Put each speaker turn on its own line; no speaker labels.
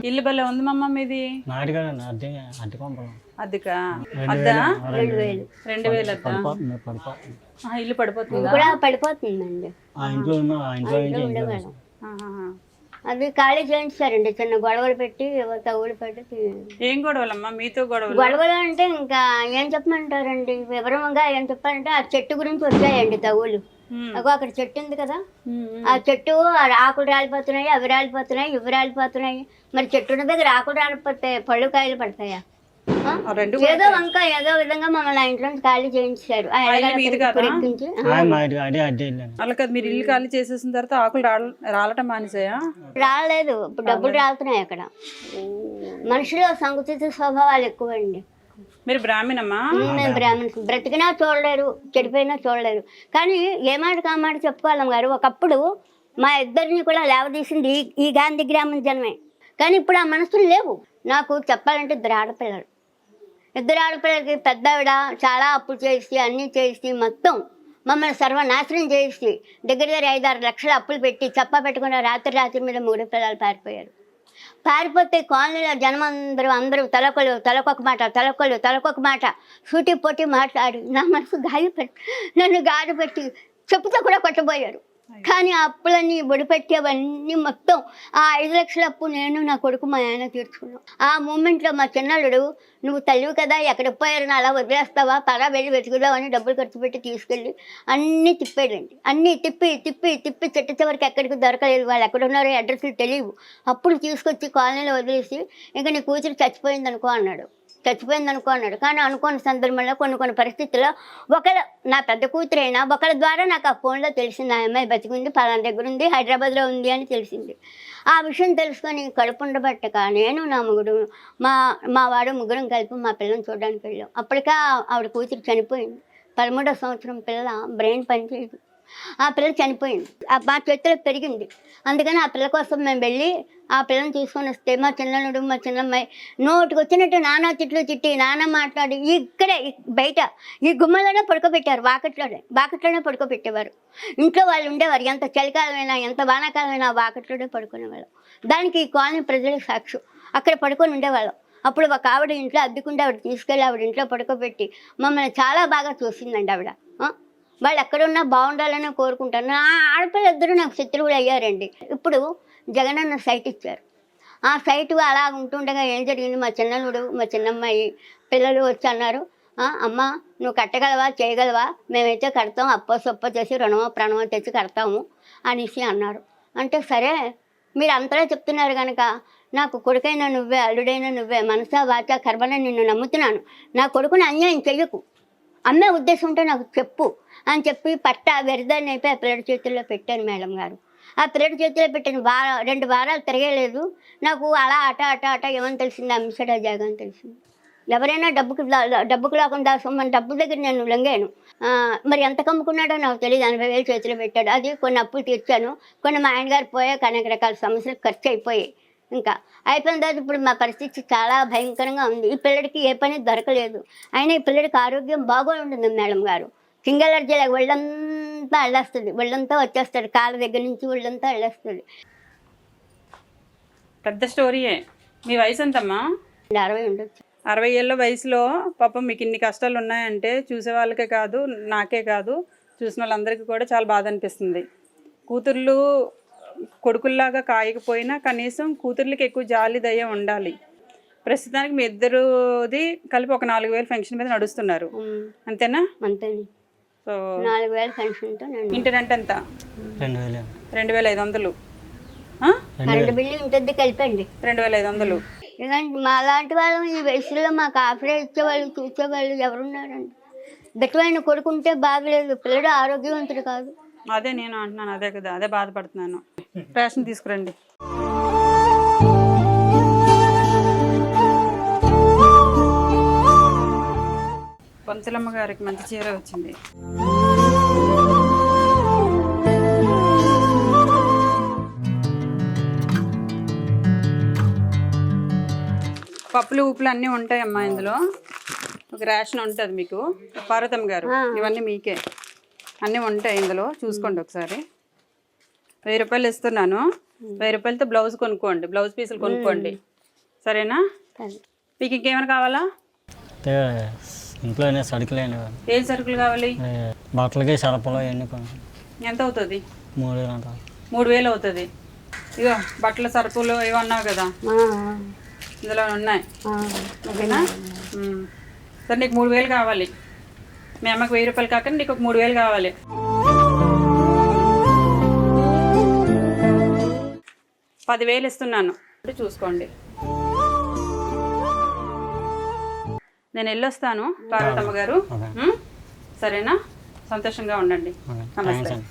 ఇల్లు బల్ల ఉంది మమ్మ మీది?
నాటి కదా అద్దె అద్దె పంపడం
అద్దెకా? అద్దా
2000
2000 అద్దా?
పడిపోతుంది
ఇల్లు పడిపోతుందా?
కూడా పడిపోతుందండి.
ఆ ఇంట్లో ఉన్న ఆ ఇంట్లో నుంచి ఇంట్లో
ఉండగలం.
ఆహాహా.
అది ఖాళీ చేయించారండి, చిన్న గొడవలు పెట్టి తగులు పెట్టి.
ఏం గొడవలమ్మా మీతో గొడవలు?
గొడవలు అంటే ఇంకా ఏం చెప్పమంటారండి, వివరంగా ఏం చెప్పాలంటే ఆ చెట్టు గురించి వచ్చాయండి తగులు. అగో అక్కడ చెట్టు ఉంది కదా, ఆ చెట్టు ఆకులు రాలిపోతున్నాయి, అవి రాలిపోతున్నాయి, ఇవి రాలిపోతున్నాయి. మరి చెట్టు ఉన్న దగ్గర ఆకులు రాలిపోతే పళ్ళు కాయలు పడతాయా? ఏదో వంక ఏదో విధంగా మమ్మల్ని ఆ ఇంట్లో నుంచి ఖాళీ చేయించారు.
అలా కదా, మీరు ఇల్లు ఖాళీ చేసేసిన తర్వాత ఆకులు రాలటం మానేసాయా?
రాలేదు, ఇప్పుడు డబ్బులు రాలుతున్నాయి అక్కడ. మనుషులు సంకుచిత స్వభావాలు ఎక్కువండి.
మీరు బ్రాహ్మణమ్మా?
మేము బ్రాహ్మణ్స్. బ్రతికినా చూడలేరు, చెడిపోయినా చూడలేరు. కానీ ఏ మాట కామాట చెప్పుకోవాలం గారు, ఒకప్పుడు మా ఇద్దరిని కూడా లేవదీసింది ఈ గాంధీ గ్రామం జనమే. కానీ ఇప్పుడు ఆ మనసులు లేవు. నాకు చెప్పాలంటే ఇద్దరు ఆడపిల్లలు. ఇద్దరు ఆడపిల్లలకి పెద్దవిడ చాలా అప్పులు చేసి అన్నీ చేసి మొత్తం మమ్మల్ని సర్వనాశనం చేసి దగ్గర 5-6 లక్షలు అప్పులు పెట్టి చెప్పా పెట్టుకున్న రాత్రి మీద 3 పిల్లలు పారిపోయారు. పారిపోతే కాలనీలో జనం అందరూ తలకొక మాట సూటి పొట్టి మాట్లాడి నా మనసు నన్ను గాయపెట్టి చెప్పుతో కూడా కొట్టబోయారు. కానీ ఆ అప్పులన్నీ బొడిపెట్టి అవన్నీ మొత్తం ఆ 5 లక్షల అప్పు నేను నా కొడుకు మా ఆయన తీర్చుకున్నాం. ఆ మూమెంట్లో మా చిన్నల్లుడు, నువ్వు తల్లివి కదా, ఎక్కడికి పోయారని అలా వదిలేస్తావా, పరా వెళ్ళి వెతుకుదామని డబ్బులు ఖర్చు పెట్టి తీసుకెళ్ళి అన్నీ తిప్పాడండి. అన్నీ తిప్పి చెట్టు చివరికి ఎక్కడికి దొరకలేదు. వాళ్ళు ఎక్కడ ఉన్నారో అడ్రస్లు తెలియవు. అప్పుడు తీసుకొచ్చి కాలనీలో వదిలేసి ఇంకా నీ కూతురు చచ్చిపోయిందనుకో అన్నాడు. కానీ అనుకోని సందర్భంలో కొన్ని పరిస్థితుల్లో నా పెద్ద కూతురైనా ఒకరి ద్వారా నాకు ఆ ఫోన్లో తెలిసింది, ఆ అమ్మాయి బతికుంది, పలానా దగ్గర ఉంది, హైదరాబాద్లో ఉంది అని తెలిసింది. ఆ విషయం తెలుసుకొని కడుపుండబట్టక నేను నా మొగుడు మా వాడు ముగ్గురం కలిపి మా పిల్లని చూడడానికి వెళ్ళాం. అప్పటికా ఆవిడ కూతురు చనిపోయింది. 13వ సంవత్సరం పిల్ల, బ్రెయిన్ పనిచేయదు. ఆ పిల్ల చనిపోయింది. మా చేతిలో పెరిగింది. అందుకని ఆ పిల్ల కోసం మేము వెళ్ళి ఆ పిల్లని తీసుకొని వస్తే మా చిన్ననుడు మా చిన్నమ్మాయి నోటికి వచ్చినట్టు నానా తిట్టి నానా మాట్లాడి ఇక్కడే బయట ఈ గుమ్మలోనే పడుకోబెట్టారు. వాకిట్లోనే పడుకోబెట్టేవారు. ఇంట్లో వాళ్ళు ఉండేవారు. ఎంత చలికాలమైనా ఎంత వానాకాలమైనా వాకిట్లోనే పడుకునేవాళ్ళం. దానికి ఈ కాలనీ ప్రజలకు సాక్షి. అక్కడ పడుకొని ఉండేవాళ్ళం. అప్పుడు ఒక ఆవిడ ఇంట్లో అద్దెకుంటే ఆవిడ తీసుకెళ్ళి ఆవిడ ఇంట్లో పడుకోబెట్టి మమ్మల్ని చాలా బాగా చూసిందండి ఆవిడ. వాళ్ళు ఎక్కడున్నా బాగుండాలని కోరుకుంటారు. నా ఆడపిల్ల ఇద్దరు నాకు శత్రువులు అయ్యారండి. ఇప్పుడు జగనన్న సైట్ ఇచ్చారు. ఆ సైటు అలా ఉంటుండగా ఏం జరిగింది, మా చిన్ననుడు మా చిన్నమ్మాయి పిల్లలు వచ్చి అన్నారు, అమ్మ నువ్వు కట్టగలవా, చేయగలవా, మేమైతే కడతాం, అప్పో సొప్పో చేసి రుణమో ప్రాణమో తెచ్చి కడతాము అనేసి అన్నారు. అంటే సరే మీరు అంతలా చెప్తున్నారు కనుక నాకు కొడుకైనా నువ్వే, అల్లుడైనా నువ్వే, మనసా వాచా కర్మన నిన్ను నమ్ముతున్నాను, నా కొడుకుని అన్యాయం చెయ్యకు, అమ్మే ఉద్దేశం ఉంటే నాకు చెప్పు అని చెప్పి పట్టా వెరదాన్ని అయిపోయి ఆ పిల్లడి చేతుల్లో పెట్టాను మేడం గారు. ఆ పిల్లడి చేతిలో పెట్టాను. 2 వారాలు తిరగలేదు. నాకు అలా అట ఏమని తెలిసింది, అమ్మిసాడు ఆ జాగా అని తెలిసింది. ఎవరైనా డబ్బుకు లేకుండా మన డబ్బు దగ్గర నేను లొంగాను. మరి ఎంత కమ్ముకున్నాడో నాకు తెలియదు. 80,000 చేతిలో పెట్టాడు. అది కొన్ని అప్పులు తీర్చాను, కొన్ని మా ఆయనగారు పోయాక అనేక రకాల సమస్యలు ఖర్చు అయిపోయాయి. ఇంకా అయిపోయిన తర్వాత ఇప్పుడు మా పరిస్థితి చాలా భయంకరంగా ఉంది. ఈ పిల్లడికి ఏ పని దొరకలేదు. అయినా ఈ పిల్లడికి ఆరోగ్యం బాగా ఉంటుంది మేడం గారు. కింగ్ ఎలర్జీ లాగా ఒళ్ళంతా అల్లేస్తుంది, ఒళ్ళంతా వచ్చేస్తుంది, కాళ్ళ దగ్గర నుంచి ఒళ్ళంతా అల్లేస్తుంది.
పెద్ద స్టోరీయే. మీ వయసు ఎంతమ్మా?
60 ఉండొచ్చు.
60 ఏళ్ళ వయసులో పాపం మీకు ఇన్ని కష్టాలు ఉన్నాయంటే చూసే వాళ్ళకే కాదు, నాకే కాదు, చూసిన వాళ్ళందరికీ కూడా చాలా బాధ అనిపిస్తుంది. కూతుర్లు కొడుకుల్లాగా కాయకపోయినా కనీసం కూతుర్లకి ఎక్కువ జాలి దయ ఉండాలి. ప్రస్తుతానికి మీ ఇద్దరుది కలిపి ఒక 4,000 ఫంక్షన్ మీద నడుస్తున్నారు, అంతేనా?
అంతేనా?
సో
4,000 ఫంక్షన్తో
ఇంటి రెంట్ ఎంత? 2,500.
కరెంటు బిల్లు ఉంటుంది కలిపండి
2,500.
ఎందుకంటే మా లాంటి వాళ్ళు ఈ వయసులో మాకు ఆఫర్ ఇచ్చేవాళ్ళు చూసేవాళ్ళు ఎవరున్నారండి? దట్టమైన కొడుకుంటే బాగలేదు, పిల్లడు ఆరోగ్యవంతుడు కాదు.
అదే నేను అంటున్నాను, అదే కదా, అదే బాధపడుతున్నాను. రేషన్ తీసుకురండి. పంతులమ్మ గారికి మంచి చీర వచ్చింది. పప్పులు ఉప్పులు అన్నీ ఉంటాయమ్మా ఇందులో. ఒక రేషన్ ఉంటుంది మీకు. పార్వతమ్మ గారు ఇవన్నీ మీకే, అన్నీ ఉంటాయి ఇందులో, చూసుకోండి ఒకసారి. 1000 రూపాయలు ఇస్తున్నాను. 1000 రూపాయలతో బ్లౌజ్ కొనుక్కోండి, బ్లౌజ్ పీసులు కొనుక్కోండి. సరేనా?
సరే.
మీకు ఇంకేమైనా కావాలా?
అంటే ఇంట్లోనే సరుకులేండి,
ఏం సరుకులు కావాలి?
బట్టలకి సరఫరా అవన్నీ కొంచెం
ఎంత అవుతుంది?
3,000 అంటారు.
3,000 అవుతుంది. ఇగో బట్టల సరుకులు ఇవి అన్నావు కదా,
ఆ,
ఇందులో ఉన్నాయి.
ఆ,
ఓకేనా? సరే, నీకు 3,000 కావాలి. మీ అమ్మకి 1,000 రూపాయలు కాకుండా నీకు ఒక 3,000 కావాలి. $10,000 ఇస్తున్నాను, చూసుకోండి. నేను వెళ్ళొస్తాను పార్వతమ్మ గారు.
ఓకే.
సరేనా? సంతోషంగా ఉండండి.
ఓకే,
నమస్తే.
థాంక్స్ అండి.